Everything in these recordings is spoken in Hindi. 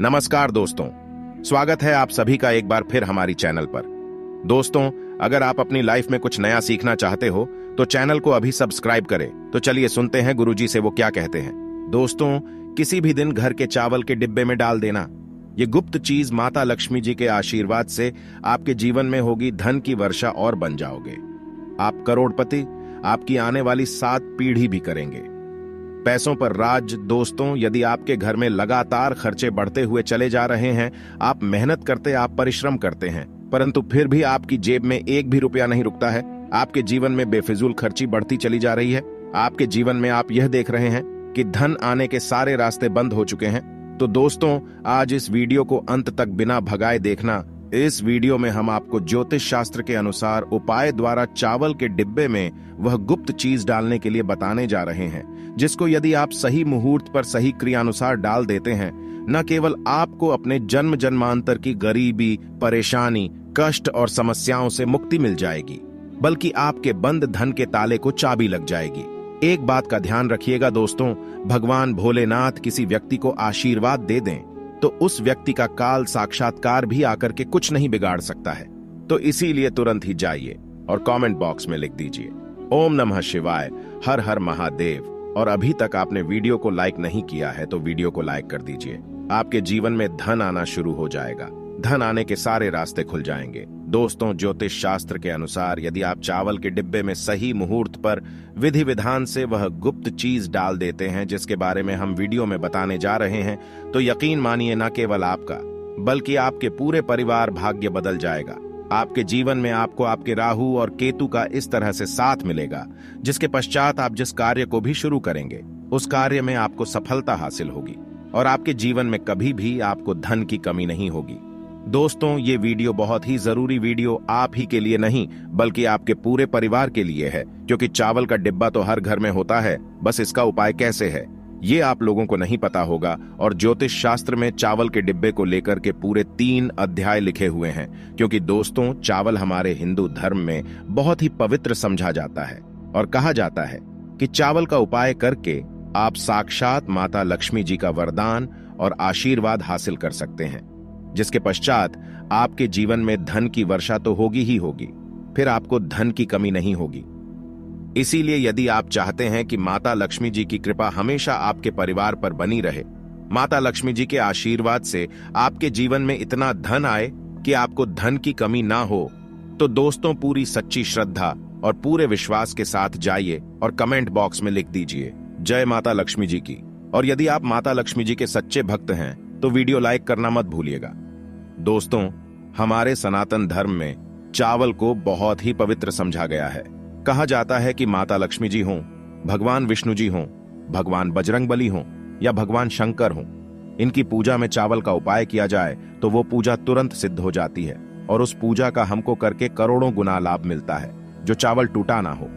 नमस्कार दोस्तों, स्वागत है आप सभी का एक बार फिर हमारी चैनल पर। दोस्तों, अगर आप अपनी लाइफ में कुछ नया सीखना चाहते हो तो चैनल को अभी सब्सक्राइब करें। तो चलिए सुनते हैं गुरुजी से वो क्या कहते हैं। दोस्तों, किसी भी दिन घर के चावल के डिब्बे में डाल देना। ये गुप्त चीज माता लक्ष्मी जी के आशीर्वाद से आपके जीवन में होगी धन की वर्षा और बन जाओगे। आप करोड़पति आपकी आने वाली 7 पीढ़ी भी करेंगे। पैसों पर राज। दोस्तों, यदि आपके घर में लगातार खर्चे बढ़ते हुए चले जा रहे हैं, आप मेहनत करते, आप परिश्रम करते हैं, परंतु फिर भी आपकी जेब में एक भी रुपया नहीं रुकता है, आपके जीवन में बेफिजूल खर्ची बढ़ती चली जा रही है, आपके जीवन में आप यह देख रहे हैं कि धन आने के सारे रास्ते बंद हो चुके हैं, तो दोस्तों आज इस वीडियो को अंत तक बिना भगाए देखना। इस वीडियो में हम आपको ज्योतिष शास्त्र के अनुसार उपाय द्वारा चावल के डिब्बे में वह गुप्त चीज डालने के लिए बताने जा रहे हैं, जिसको यदि आप सही मुहूर्त पर सही क्रियानुसार डाल देते हैं, न केवल आपको अपने जन्म जन्मांतर की गरीबी, परेशानी, कष्ट और समस्याओं से मुक्ति मिल जाएगी, बल्कि आपके बंद धन के ताले को चाबी लग जाएगी। एक बात का ध्यान रखिएगा दोस्तों, भगवान भोलेनाथ किसी व्यक्ति को आशीर्वाद दे दें तो उस व्यक्ति का काल साक्षात्कार भी आकर के कुछ नहीं बिगाड़ सकता है। तो इसीलिए तुरंत ही जाइए और कमेंट बॉक्स में लिख दीजिए ओम नमः शिवाय, हर हर महादेव। और अभी तक आपने वीडियो को लाइक नहीं किया है तो वीडियो को लाइक कर दीजिए। आपके जीवन में धन आना शुरू हो जाएगा, धन आने के सारे रास्ते खुल जाएंगे। दोस्तों, ज्योतिष शास्त्र के अनुसार यदि आप चावल के डिब्बे में सही मुहूर्त पर विधि विधान से वह गुप्त चीज डाल देते हैं जिसके बारे में हम वीडियो में बताने जा रहे हैं, तो यकीन मानिए न केवल आपका बल्कि आपके पूरे परिवार भाग्य बदल जाएगा। आपके जीवन में आपको आपके राहु और केतु का इस तरह से साथ मिलेगा, जिसके पश्चात आप जिस कार्य को भी शुरू करेंगे उस कार्य में आपको सफलता हासिल होगी और आपके जीवन में कभी भी आपको धन की कमी नहीं होगी। दोस्तों, ये वीडियो बहुत ही जरूरी वीडियो आप ही के लिए नहीं बल्कि आपके पूरे परिवार के लिए है, क्योंकि चावल का डिब्बा तो हर घर में होता है, बस इसका उपाय कैसे है ये आप लोगों को नहीं पता होगा। और ज्योतिष शास्त्र में चावल के डिब्बे को लेकर के पूरे 3 अध्याय लिखे हुए हैं, क्योंकि दोस्तों चावल हमारे हिंदू धर्म में बहुत ही पवित्र समझा जाता है और कहा जाता है कि चावल का उपाय करके आप साक्षात माता लक्ष्मी जी का वरदान और आशीर्वाद हासिल कर सकते हैं, जिसके पश्चात आपके जीवन में धन की वर्षा तो होगी ही होगी, फिर आपको धन की कमी नहीं होगी। इसीलिए यदि आप चाहते हैं कि माता लक्ष्मी जी की कृपा हमेशा आपके परिवार पर बनी रहे, माता लक्ष्मी जी के आशीर्वाद से आपके जीवन में इतना धन आए कि आपको धन की कमी ना हो, तो दोस्तों पूरी सच्ची श्रद्धा और पूरे विश्वास के साथ जाइए और कमेंट बॉक्स में लिख दीजिए जय माता लक्ष्मी जी की। और यदि आप माता लक्ष्मी जी के सच्चे भक्त हैं तो वीडियो लाइक करना मत भूलिएगा। दोस्तों, हमारे सनातन धर्म में चावल को बहुत ही पवित्र समझा गया है। कहा जाता है कि माता लक्ष्मी जी हों, भगवान विष्णु जी हों, भगवान बजरंगबली हों या भगवान शंकर हों, इनकी पूजा में चावल का उपाय किया जाए तो वो पूजा तुरंत सिद्ध हो जाती है और उस पूजा का हमको करके करोड़ों गुना लाभ मिलता है। जो चावल टूटा ना हो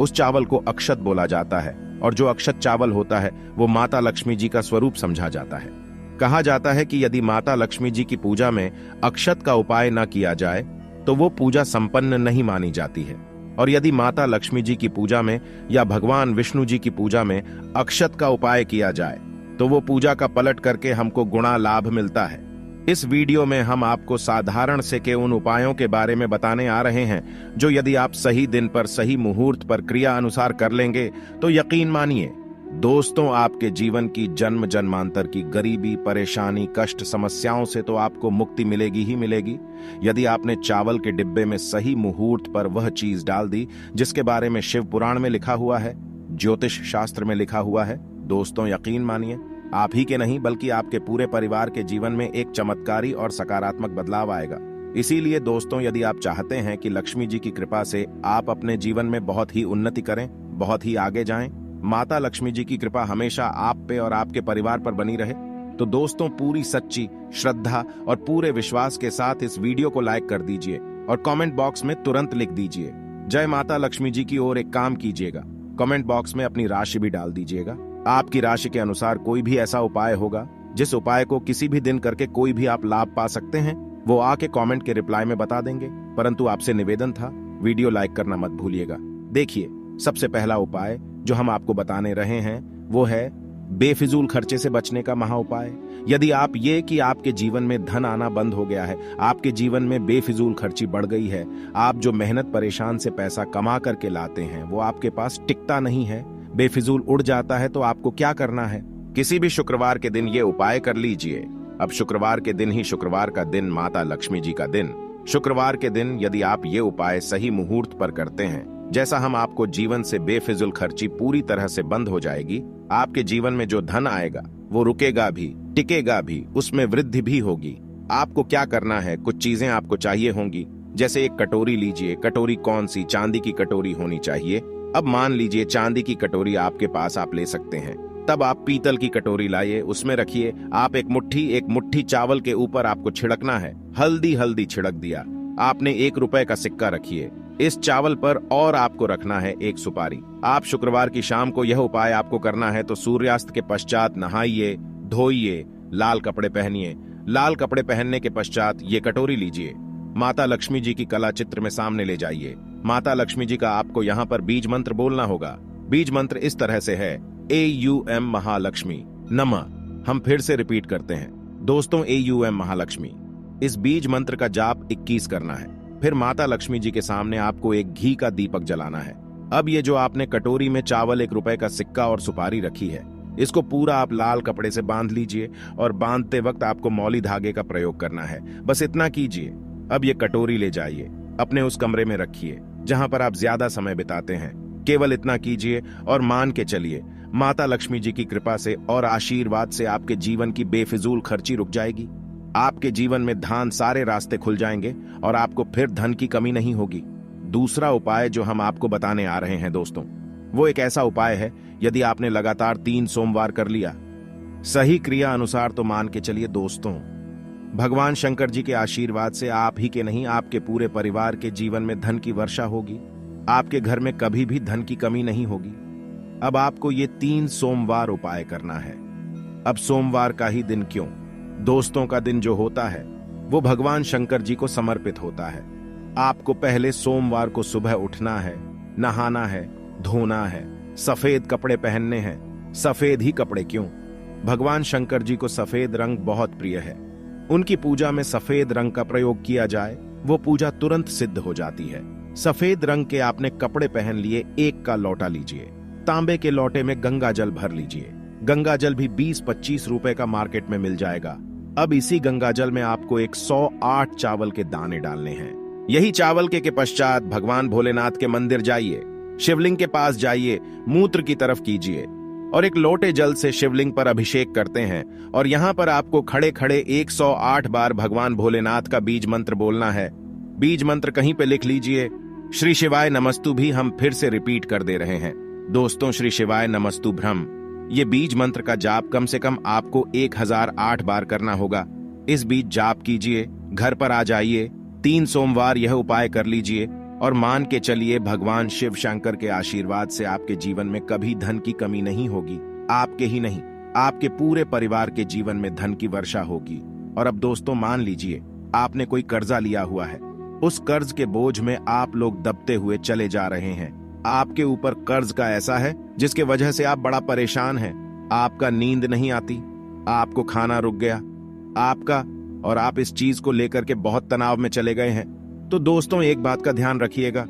उस चावल को अक्षत बोला जाता है, और जो अक्षत चावल होता है वो माता लक्ष्मी जी का स्वरूप समझा जाता है। कहा जाता है कि यदि माता लक्ष्मी जी की पूजा में अक्षत का उपाय न किया जाए तो वो पूजा संपन्न नहीं मानी जाती है, और यदि माता लक्ष्मी जी की पूजा में या भगवान विष्णु जी की पूजा में अक्षत का उपाय किया जाए तो वो पूजा का पलट करके हमको गुणा लाभ मिलता है। इस वीडियो में हम आपको साधारण से के उन उपायों के बारे में बताने आ रहे हैं जो यदि आप सही दिन पर सही मुहूर्त पर क्रिया अनुसार कर लेंगे तो यकीन मानिए दोस्तों आपके जीवन की जन्म जन्मांतर की गरीबी, परेशानी, कष्ट, समस्याओं से तो आपको मुक्ति मिलेगी ही मिलेगी। यदि आपने चावल के डिब्बे में सही मुहूर्त पर वह चीज डाल दी जिसके बारे में शिव पुराण में लिखा हुआ है, ज्योतिष शास्त्र में लिखा हुआ है, दोस्तों यकीन मानिए आप ही के नहीं बल्कि आपके पूरे परिवार के जीवन में एक चमत्कारी और सकारात्मक बदलाव आएगा। इसीलिए दोस्तों, यदि आप चाहते हैं कि लक्ष्मी जी की कृपा से आप अपने जीवन में बहुत ही उन्नति करें, बहुत ही आगे जाएं, माता लक्ष्मी जी की कृपा हमेशा आप पे और आपके परिवार पर बनी रहे, तो दोस्तों पूरी सच्ची श्रद्धा और पूरे विश्वास के साथ इस वीडियो को लाइक कर दीजिए और कमेंट बॉक्स में तुरंत लिख दीजिए जय माता लक्ष्मी जी की। और एक काम कीजिएगा, कमेंट बॉक्स में अपनी राशि भी डाल दीजिएगा। आपकी राशि के अनुसार कोई भी ऐसा उपाय होगा जिस उपाय को किसी भी दिन करके कोई भी आप लाभ पा सकते हैं, वो आके कमेंट के रिप्लाई में बता देंगे। परंतु आपसे निवेदन था, वीडियो लाइक करना मत भूलिएगा। देखिए, सबसे पहला उपाय जो हम आपको बताने रहे हैं वो है बेफिजूल खर्चे से बचने का महा उपाय। यदि आप ये कि आपके जीवन में धन आना बंद हो गया है, आपके जीवन में बेफिजूल खर्ची बढ़ गई है, आप जो मेहनत परेशान से पैसा कमा करके लाते हैं वो आपके पास टिकता नहीं है, बेफिजूल उड़ जाता है, तो आपको क्या करना है? किसी भी शुक्रवार के दिन ये उपाय कर लीजिए। अब शुक्रवार के दिन ही, शुक्रवार का दिन माता लक्ष्मी जी का दिन, शुक्रवार के दिन यदि आप ये उपाय सही मुहूर्त पर करते हैं, जैसा हम आपको जीवन से बेफिजूल खर्ची पूरी तरह से बंद हो जाएगी, आपके जीवन में जो धन आएगा वो रुकेगा भी, टिकेगा भी, उसमें वृद्धि भी होगी। आपको क्या करना है, कुछ चीजें आपको चाहिए होंगी, जैसे एक कटोरी लीजिए। कटोरी कौन सी? चांदी की कटोरी होनी चाहिए। अब मान लीजिए चांदी की कटोरी आपके पास, आप ले सकते हैं, तब आप पीतल की कटोरी लाइए, उसमें रखिए। आप एक मुट्ठी चावल के ऊपर आपको छिड़कना है, हल्दी छिड़क दिया। आपने 1 रुपए का सिक्का रखिए इस चावल पर, और आपको रखना है एक सुपारी। आप शुक्रवार की शाम को यह उपाय आपको करना है, तो सूर्यास्त के पश्चात नहाइए, धोइए, लाल कपड़े पहनिए। लाल कपड़े पहनने के पश्चात ये कटोरी लीजिए, माता लक्ष्मी जी की कला चित्र में सामने ले जाइए। माता लक्ष्मी जी का आपको यहाँ पर बीज मंत्र बोलना होगा। बीज मंत्र इस तरह से है, AUM महालक्ष्मी नमः। हम फिर से रिपीट करते हैं दोस्तों, AUM महालक्ष्मी। इस बीज मंत्र का जाप 21 करना है। फिर माता लक्ष्मी जी के सामने आपको एक घी का दीपक जलाना है। अब ये जो आपने कटोरी में चावल, 1 रुपए का सिक्का और सुपारी रखी है, इसको पूरा आप लाल कपड़े से बांध लीजिए, और बांधते वक्त आपको मौली धागे का प्रयोग करना है। बस इतना कीजिए। अब ये कटोरी ले जाइए, अपने उस कमरे में रखिए जहां पर आप ज्यादा समय बिताते हैं। केवल इतना कीजिए और मान के चलिए, माता लक्ष्मी जी की कृपा से और आशीर्वाद से आपके जीवन की बेफिजूल खर्ची रुक जाएगी। आपके जीवन में धन सारे रास्ते खुल जाएंगे और आपको फिर धन की कमी नहीं होगी। दूसरा उपाय जो हम आपको बताने आ रहे हैं दोस्तों, वो एक ऐसा उपाय है, यदि आपने लगातार 3 सोमवार कर लिया सही क्रिया अनुसार, तो मान के चलिए दोस्तों, भगवान शंकर जी के आशीर्वाद से आप ही के नहीं, आपके पूरे परिवार के जीवन में धन की वर्षा होगी। आपके घर में कभी भी धन की कमी नहीं होगी। अब आपको ये 3 सोमवार उपाय करना है। अब सोमवार का ही दिन क्यों? दोस्तों का दिन जो होता है वो भगवान शंकर जी को समर्पित होता है। आपको पहले सोमवार को सुबह उठना है, नहाना है, धोना है, सफेद कपड़े पहनने हैं। सफेद ही कपड़े क्यों? भगवान शंकर जी को सफेद रंग बहुत प्रिय है। उनकी पूजा में सफेद रंग का प्रयोग किया जाए, वो पूजा तुरंत सिद्ध हो जाती है। सफेद रंग के आपने कपड़े पहन लिए, 1 का लोटा लीजिए, तांबे के लोटे में गंगा जल भर लीजिए। गंगा जल भी 20-25 रुपए का मार्केट में मिल जाएगा। अब इसी गंगा जल में आपको 108 चावल के दाने डालने हैं। यही चावल के पश्चात भगवान भोलेनाथ के मंदिर जाइए, शिवलिंग के पास जाइए, मूत्र की तरफ कीजिए और एक लोटे जल से शिवलिंग पर अभिषेक करते हैं। और यहाँ पर आपको खड़े खड़े 108 बार भगवान भोलेनाथ का बीज मंत्र बोलना है। बीज मंत्र कहीं पे लिख लीजिए। श्री शिवाय नमस्तु भी हम फिर से रिपीट कर दे रहे हैं दोस्तों, श्री शिवाय नमस्तु भ्रम। ये बीज मंत्र का जाप कम से कम आपको 1008 बार करना होगा। इस बीच जाप कीजिए, घर पर आ जाइए, 3 सोमवार यह उपाय कर लीजिए और मान के चलिए भगवान शिव शंकर के आशीर्वाद से आपके जीवन में कभी धन की कमी नहीं होगी। आपके ही नहीं, आपके पूरे परिवार के जीवन में धन की वर्षा होगी। और अब दोस्तों मान लीजिए आपने कोई कर्जा लिया हुआ है, उस कर्ज के बोझ में आप लोग दबते हुए चले जा रहे हैं। आपके ऊपर कर्ज का ऐसा है जिसके वजह से आप बड़ा परेशान हैं। आपका नींद नहीं आती, आपको खाना रुक गया आपका, और आप इस चीज को लेकर के बहुत तनाव में चले गए हैं। तो दोस्तों एक बात का ध्यान रखिएगा,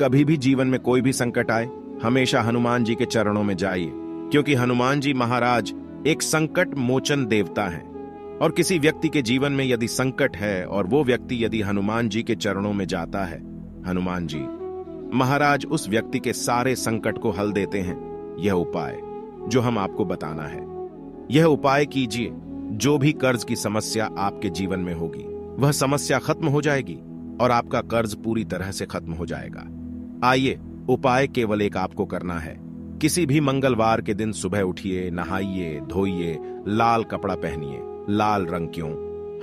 कभी भी जीवन में कोई भी संकट आए, हमेशा हनुमान जी के चरणों में जाइए, क्योंकि हनुमान जी महाराज एक संकट मोचन देवता हैं। और किसी व्यक्ति के जीवन में यदि संकट है और वो व्यक्ति यदि हनुमान जी के चरणों में जाता है, हनुमान जी महाराज उस व्यक्ति के सारे संकट को हल देते हैं। यह उपाय जो हम आपको बताना है, यह उपाय कीजिए, जो भी कर्ज की समस्या आपके जीवन में होगी वह समस्या खत्म हो जाएगी और आपका कर्ज पूरी तरह से खत्म हो जाएगा। आइए, उपाय केवल एक आपको करना है। किसी भी मंगलवार के दिन सुबह उठिए, नहाइए, धोइए, लाल कपड़ा पहनिए। लाल रंग क्यों?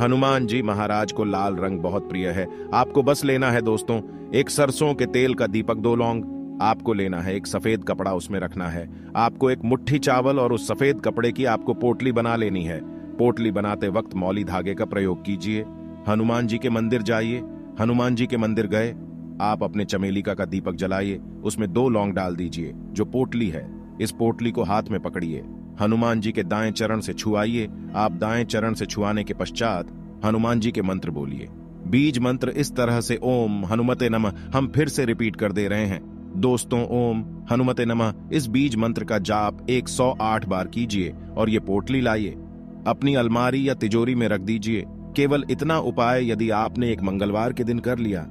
हनुमान जी महाराज को लाल रंग बहुत प्रिय है। आपको बस लेना है दोस्तों एक सरसों के तेल का दीपक, 2 लौंग आपको लेना है, एक सफेद कपड़ा उसमें रखना है, आपको एक मुट्ठी चावल और उस सफेद कपड़े की आपको पोटली बना लेनी है। पोटली बनाते वक्त मौली धागे का प्रयोग कीजिए। हनुमान जी के मंदिर जाइए, हनुमान जी के मंदिर गए, आप अपने चमेलिका का दीपक जलाइए, उसमें 2 लौंग डाल दीजिए। जो पोटली है, इस पोटली को हाथ में पकड़िए, हनुमान जी के दाएं चरण से छुआइए। आप दाएं चरण से छुआने के पश्चात हनुमान जी के मंत्र बोलिए। बीज मंत्र इस तरह से ओम हनुमते नमः हम फिर से रिपीट कर दे रहे हैं। दोस्तों, ओम हनुमते नमः इस बीज मंत्र का जाप 108 बार कीजिए और ये पोटली लाइए, अपनी अलमारी या तिजोरी में रख दीजिए। केवल इतना उपाय यदि आपने एक मंगलवार के दिन कर लिया,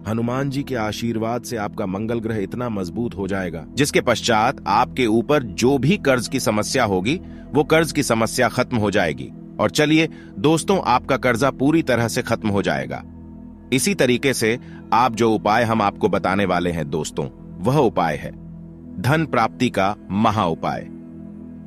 हनुमान जी के आशीर्वाद से आपका मंगल ग्रह इतना मजबूत हो जाएगा, जिसके पश्चात आपके ऊपर जो भी कर्ज की समस्या होगी वो कर्ज की समस्या खत्म हो जाएगी। और चलिए दोस्तों, आपका कर्जा पूरी तरह से खत्म हो जाएगा। इसी तरीके से आप जो उपाय हम आपको बताने वाले हैं दोस्तों, वह उपाय है धन प्राप्ति का महा उपाय।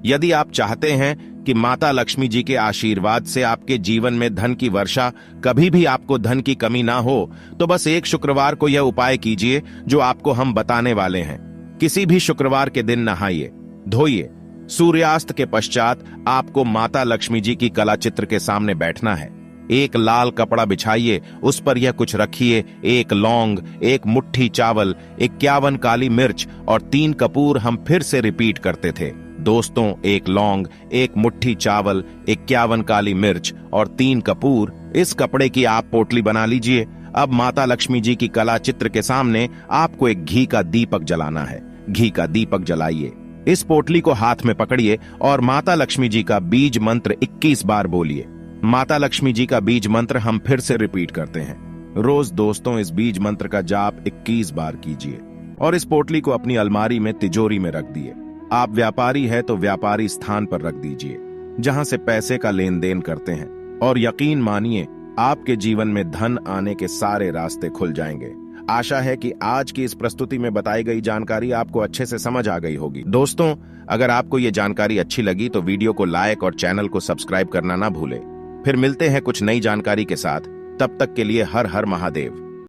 यदि आप चाहते हैं कि माता लक्ष्मी जी के आशीर्वाद से आपके जीवन में धन की वर्षा, कभी भी आपको धन की कमी ना हो, तो बस एक शुक्रवार को यह उपाय कीजिए जो आपको हम बताने वाले हैं। किसी भी शुक्रवार के दिन नहाइए, धोइए। सूर्यास्त के पश्चात आपको माता लक्ष्मी जी की कला चित्र के सामने बैठना है। एक लाल कपड़ा बिछाइए, उस पर यह कुछ रखिए, 1 लौंग, 1 मुट्ठी चावल, 51 काली मिर्च और 3 कपूर। हम फिर से रिपीट करते थे दोस्तों, 1 लौंग, 1 मुट्ठी चावल, 51 काली मिर्च और 3 कपूर। इस कपड़े की आप पोटली बना लीजिए। अब माता लक्ष्मी जी की कला चित्र के सामने आपको एक घी का दीपक जलाना है। घी का दीपक जलाइए, इस पोटली को हाथ में पकड़िए और माता लक्ष्मी जी का बीज मंत्र 21 बार बोलिए। माता लक्ष्मी जी का बीज मंत्र हम फिर से रिपीट करते हैं। रोज दोस्तों इस बीज मंत्र का जाप 21 बार कीजिए और इस पोटली को अपनी अलमारी में तिजोरी में रख दिए। आप व्यापारी है तो व्यापारी स्थान पर रख दीजिए जहां से पैसे का लेन देन करते हैं, और यकीन मानिए आपके जीवन में धन आने के सारे रास्ते खुल जाएंगे। आशा है कि आज की इस प्रस्तुति में बताई गई जानकारी आपको अच्छे से समझ आ गई होगी। दोस्तों, अगर आपको ये जानकारी अच्छी लगी तो वीडियो को लाइक और चैनल को सब्सक्राइब करना ना भूलें। फिर मिलते हैं कुछ नई जानकारी के साथ। तब तक के लिए हर हर महादेव।